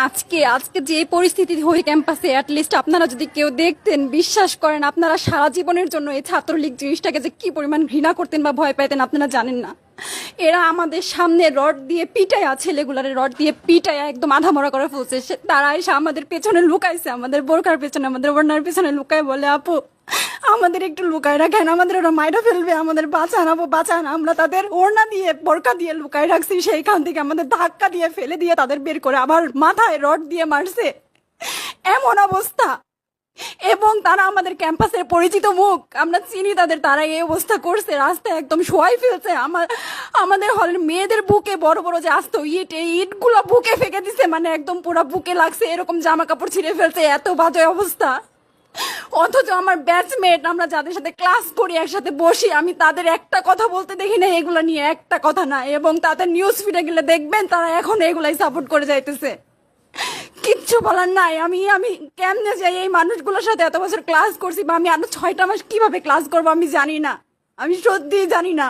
আজকে আজকে যে পরিস্থিতি হয়ে ক্যাম্পাসে অ্যাটলিস্ট আপনারা যদি কেউ দেখতেন, বিশ্বাস করেন আপনারা সারা জীবনের জন্য এই ছাত্রলীগ জিনিসটাকে যে কি পরিমাণ ঘৃণা করতেন বা ভয় পাইতেন আপনারা জানেন না। এরা আমাদের সামনে রড দিয়ে পিটায়া, ছেলেগুলারে রড দিয়ে পিটায়া একদম আধা মরা করে ফেলছে। তারা এসে আমাদের পেছনে লুকাইছে, আমাদের বোরকার পেছনে, আমাদের ওড়নার পেছনে লুকায় বলে, আপু আমাদের একটু লুকায় রাখেন, আমাদের ওরা মাইরা ফেলবে, আমাদের বাঁচান আপু বাঁচান। আমরা তাদের ওড়না দিয়ে বোরকা দিয়ে লুকায় রাখছি, সেইখান থেকে আমাদের ধাক্কা দিয়ে ফেলে দিয়ে তাদের বের করে আবার মাথায় রড দিয়ে মারছে, এমন অবস্থা। এবং তারা আমাদের ক্যাম্পাসের পরিচিত মুখ, আমরা চিনি তাদের, তারা এই অবস্থা করছে, রাস্তায় একদম শোয়াই ফেলছে। আমাদের হলের মেয়েদের বুকে বড় বড় যে আসতো ইট, এই ইটগুলো বুকে ফেঁকে দিছে, মানে একদম পুরো বুকে লাগছে, এরকম জামা কাপড় ছিঁড়ে ফেলছে, এত বাজে অবস্থা। অথচ আমার ব্যাচমেট, আমরা যাদের সাথে ক্লাস করি, একসাথে বসি, আমি তাদের একটা কথা বলতে দেখি না এগুলা নিয়ে, একটা কথা না। এবং তাদের নিউজ ফিডে গেলে দেখবেন তারা এখন এগুলাই সাপোর্ট করে যাইতেছে। কিচ্ছু বলার নাই। আমি আমি কেমনে যাই এই মানুষগুলোর সাথে, এত বছর ক্লাস করছি, বা আমি আরো 6টা মাস কিভাবে ক্লাস করবো আমি জানি না, আমি সত্যিই জানি না।